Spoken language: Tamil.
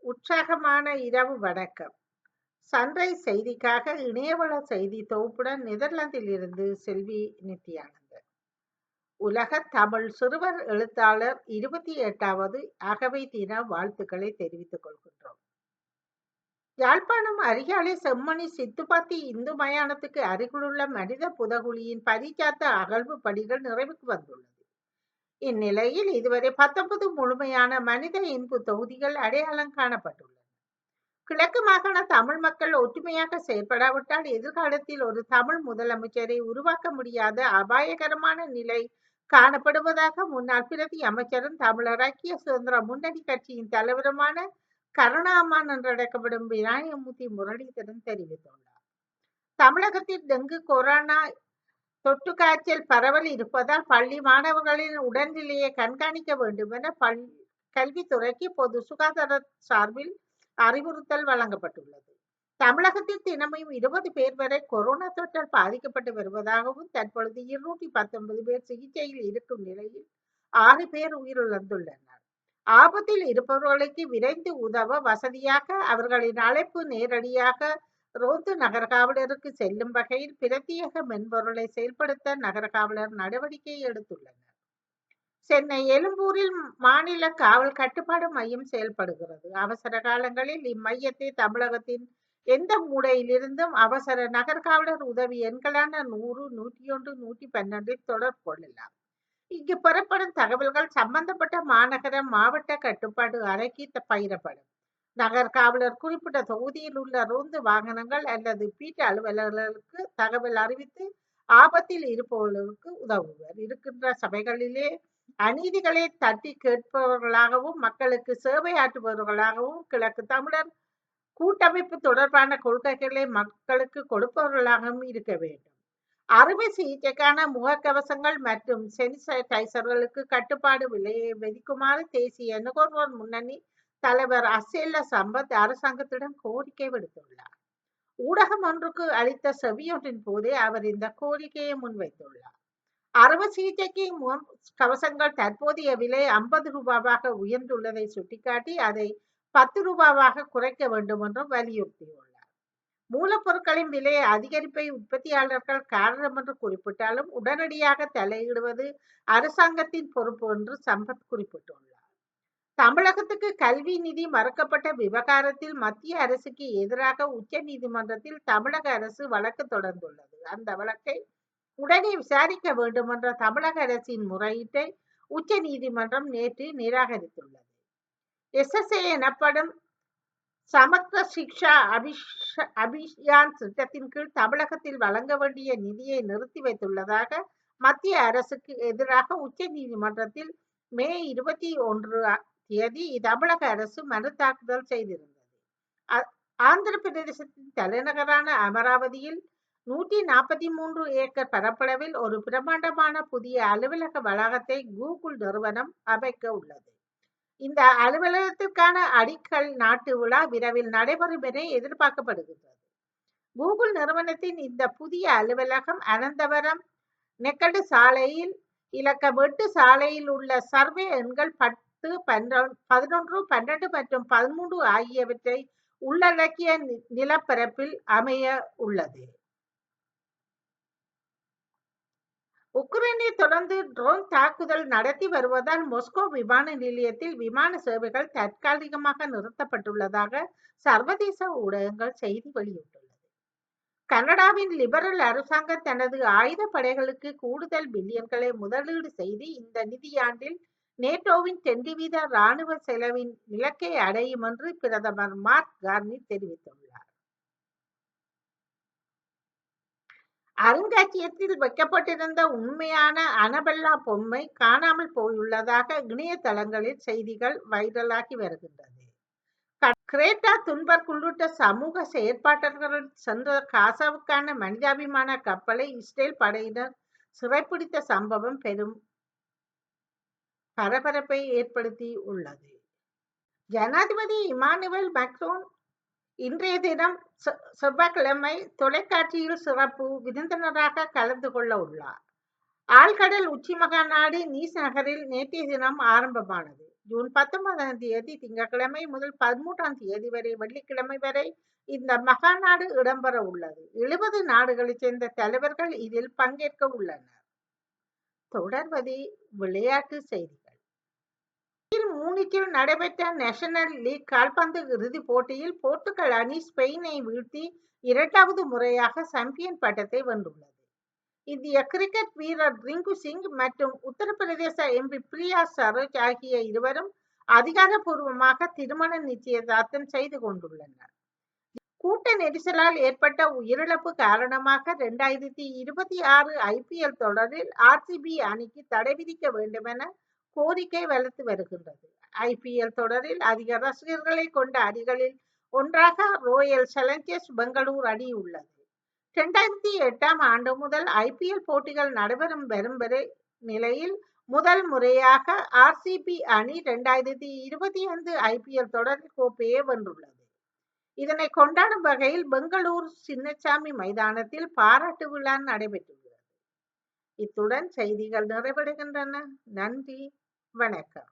உற்சாகமான இரவு வணக்கம். சன்ரைஸ் செய்திக்காக இணையவள செய்தி தொகுப்புடன் நெதர்லாந்தில் இருந்து செல்வி நித்யானந்தன். உலக தமிழ் சிறுவர் எழுத்தாளர் 28வது அகவை தின வாழ்த்துக்களை தெரிவித்துக் கொள்கின்றோம். யாழ்ப்பாணம் அரியாலை செம்மணி சித்துப்பாத்தி இந்து மயானத்துக்கு அருகிலுள்ள மனித புதகுழியின் பரிச்சாத்த அகழ்வு பணிகள் நிறைவுக்கு வந்துள்ளது. இந்நிலையில் இதுவரை 19 முழுமையான மனித இன்பு தொகுதிகள் அடையாளம் காணப்பட்டுள்ளன. கிழக்கு மாகாண தமிழ் மக்கள் ஒற்றுமையாக செயற்படாவிட்டால் எதிர்காலத்தில் ஒரு தமிழ் முதலமைச்சரை உருவாக்க முடியாத அபாயகரமான நிலை காணப்படுவதாக முன்னாள் பிரதி அமைச்சரும் தமிழர் ஐக்கிய சுதந்திர முன்னணி கட்சியின் தலைவருமான கருணாமான் என்றழைக்கப்படும் விநாயகமூர்த்தி முரளிதரன் தெரிவித்துள்ளார். தமிழகத்தில் டெங்கு கொரோனா தொற்று காய்ச்சல் பரவல் இருப்பதால் பள்ளி மாணவர்களின் உடல்நிலையை கண்காணிக்க வேண்டும் என கல்வித்துறைக்கு பொது சுகாதார சார்பில் அறிவுறுத்தல் வழங்கப்பட்டுள்ளது. தமிழகத்தில் தினமும் 20 பேர் வரை கொரோனா தொற்றால் பாதிக்கப்பட்டு வருவதாகவும் தற்பொழுது 219 பேர் சிகிச்சையில் இருக்கும் நிலையில் 6 பேர் உயிரிழந்துள்ளனர். ஆபத்தில் இருப்பவர்களுக்கு விரைந்து உதவ வசதியாக அவர்களின் அழைப்பு நேரடியாக ரோந்து நகர காவலருக்கு செல்லும் வகையில் பிரத்யேக மென்பொருளை செயல்படுத்த நகர காவலர் நடவடிக்கை எடுத்துள்ளனர். சென்னை எழும்பூரில் மாநில காவல் கட்டுப்பாடு மையம் செயல்படுகிறது. அவசர காலங்களில் இம்மையத்தை தமிழகத்தின் எந்த மூலையிலிருந்தும் அவசர நகர காவலர் உதவி எண்களான 100, 101, 112 தொடர்பு கொள்ளலாம். இங்கு பெறப்படும் தகவல்கள் சம்பந்தப்பட்ட மாநகர மாவட்ட கட்டுப்பாடு அறைக்கு பகிரப்படும். நகர் காவலர் குறிப்பிட்ட தொகுதியில் உள்ள ரோந்து வாகனங்கள் அல்லது பீட்ட அலுவலர்களுக்கு தகவல் அறிவித்து ஆபத்தில் இருப்பவர்களுக்கு உதவுவர். இருக்கின்ற சபைகளிலே அநீதிகளை தட்டி கேட்பவர்களாகவும் மக்களுக்கு சேவை ஆற்றுபவர்களாகவும் கிழக்கு தமிழர் கூட்டமைப்பு தொடர்பான கொள்கைகளை மக்களுக்கு கொடுப்பவர்களாகவும் இருக்க வேண்டும். அறுவை சிகிச்சைக்கான முகக்கவசங்கள் மற்றும் செனிடைசர்களுக்கு கட்டுப்பாடு விலையை விதிக்குமாறு தேசிய நுகர்வோர் முன்னணி தலைவர் அசேல சம்பத் அரசாங்கத்திடம் கோரிக்கை விடுத்துள்ளார். ஊடகம் ஒன்றுக்கு அளித்த செவியொன்றின் போதே அவர் இந்த கோரிக்கையை முன்வைத்துள்ளார். அறுவை சிகிச்சைக்கு கவசங்கள் தற்போதைய விலை 50 ரூபாவாக உயர்ந்துள்ளதை சுட்டிக்காட்டி அதை 10 ரூபாவாக குறைக்க வேண்டும் என்றும் வலியுறுத்தியுள்ளார். மூலப்பொருட்களின் விலை அதிகரிப்பை உற்பத்தியாளர்கள் காரணம் என்று குறிப்பிட்டாலும் உடனடியாக தலையிடுவது அரசாங்கத்தின் பொறுப்பு என்று சம்பத் குறிப்பிட்டுள்ளார். தமிழகத்துக்கு கல்வி நிதி மறுக்கப்பட்ட விவகாரத்தில் மத்திய அரசுக்கு எதிராக உச்ச நீதிமன்றத்தில் தமிழக அரசு வழக்கு தொடர்ந்துள்ளது. அந்த வழக்கை உடனே விசாரிக்க வேண்டும் என்ற தமிழக அரசின் முறையீட்டை உச்ச நீதிமன்றம் நேற்று நிராகரித்துள்ளது. SSA எனப்படும் சமக்ர சிக்ஷா அபியான் திட்டத்தின் கீழ் தமிழகத்தில் வழங்க வேண்டிய நிதியை நிறுத்தி வைத்துள்ளதாக மத்திய அரசுக்கு எதிராக உச்ச நீதிமன்றத்தில் மே 21 தேதி தமிழக அரசு மனு தாக்குதல் செய்திருந்தது. ஆந்திர பிரதேசத்தின் தலைநகரான அமராவதியில் 143 ஏக்கர் பரப்பளவில் ஒரு பிரமாண்டமான புதிய அலுவலக வளாகத்தை கூகுள் நிறுவனம் அமைக்க உள்ளது. இந்த அலுவலகத்திற்கான அடிக்கல் நாட்டு விழா விரைவில் நடைபெறும் என எதிர்பார்க்கப்படுகிறது. கூகுள் நிறுவனத்தின் இந்த புதிய அலுவலகம் அனந்தவரம் நெக்கடு சாலையில் இலக்கம் 8 சாலையில் உள்ள சர்வே எண்கள் 10, 11, 12 மற்றும் 13 ஆகியவற்றை உள்ளடக்கிய நிலப்பரப்பில் அமைய உள்ளது. உக்ரைனை தொடர்ந்து ட்ரோன் தாக்குதல் நடத்தி வருவதால் மொஸ்கோ விமான நிலையத்தில் விமான சேவைகள் தற்காலிகமாக நிறுத்தப்பட்டுள்ளதாக சர்வதேச ஊடகங்கள் செய்தி வெளியிட்டுள்ளது. கனடாவின் லிபரல் அரசாங்கம் தனது ஆயுத படைகளுக்கு கூடுதல் பில்லியன்களை முதலீடு செய்து இந்த நிதியாண்டில் நேட்டோவின் 10% இராணுவ செலவின் இலக்கை அடையும் என்று பிரதமர் மார்க் கார்னி தெரிவித்துள்ளார். அருங்காட்சியகத்தில் வைக்கப்பட்டிருந்த உண்மையான அனபெல்லா பொம்மை காணாமல் போயுள்ளதாக இணையதளங்களில் செய்திகள் வைரலாகி வருகின்றது. கிரேட்டா துன்பர்க் உள்ளிட்ட சமூக செயற்பாட்டாளர்கள் சென்ற காசாவுக்கான மனிதாபிமான கப்பலை இஸ்ரேல் படையினர் சிறைப்பிடித்த சம்பவம் பெரும் பரபரப்பை ஏற்படுத்தி உள்ளது. ஜனாதிபதி இமானுவேல் மேக்ரோன் இன்றைய தினம் செவ்வாய்க்கிழமை தொலைக்காட்சியில் சிறப்பு விருந்தினராக கலந்து கொள்ள உள்ளார். ஆழ்கடல் உச்சி மகாநாடு நீஸ் நகரில் நேற்றைய தினம் ஆரம்பமானது. ஜூன் 19ஆம் தேதி திங்கட்கிழமை முதல் 13ஆம் தேதி வரை வெள்ளிக்கிழமை வரை இந்த மகாநாடு இடம்பெற உள்ளது. 70 நாடுகளைச் சேர்ந்த தலைவர்கள் இதில் பங்கேற்க உள்ளனர். தொடர்வது விளையாட்டு செய்திகள். மூனிச்சில் நடைபெற்ற நேஷனல் லீக் கால்பந்து இறுதிப் போட்டியில் போர்த்துகல் அணி ஸ்பெயினை வீழ்த்தி 2வது முறையாக சாம்பியன் பட்டத்தை வென்றுள்ளது. இந்திய கிரிக்கெட் வீரர் ரிங்கு சிங் மற்றும் உத்தரப்பிரதேச எம்பி பிரியா சரோஜ் ஆகிய இருவரும் அதிகாரப்பூர்வமாக திருமண நிச்சயதார்த்தம் செய்து கொண்டுள்ளனர். கூட்ட நெரிசலால் ஏற்பட்ட உயிரிழப்பு காரணமாக 2026 IPL தொடரில் RCB அணிக்கு தடை விதிக்க வேண்டும் என கோரிக்கை வலுத்து வருகின்றது. IPL தொடரில் அதிக ரசிகர்களை கொண்ட அணிகளில் ஒன்றாக ராயல் சேலஞ்சர்ஸ் பெங்களூர் அணி உள்ளது. 2008ஆம் ஆண்டு முதல் IPL போட்டிகள் நடைபெறும் வரும் நிலையில் முதல் முறையாக RCB அணி 2025 IPL தொடரில் கோப்பையை வென்றுள்ளது. இதனை கொண்டாடும் வகையில் பெங்களூர் சின்னசாமி மைதானத்தில் பாராட்டு விழா நடைபெற்றுள்ளது. இத்துடன் செய்திகள் நிறைவடைகின்றன. நன்றி, வணக்கம்.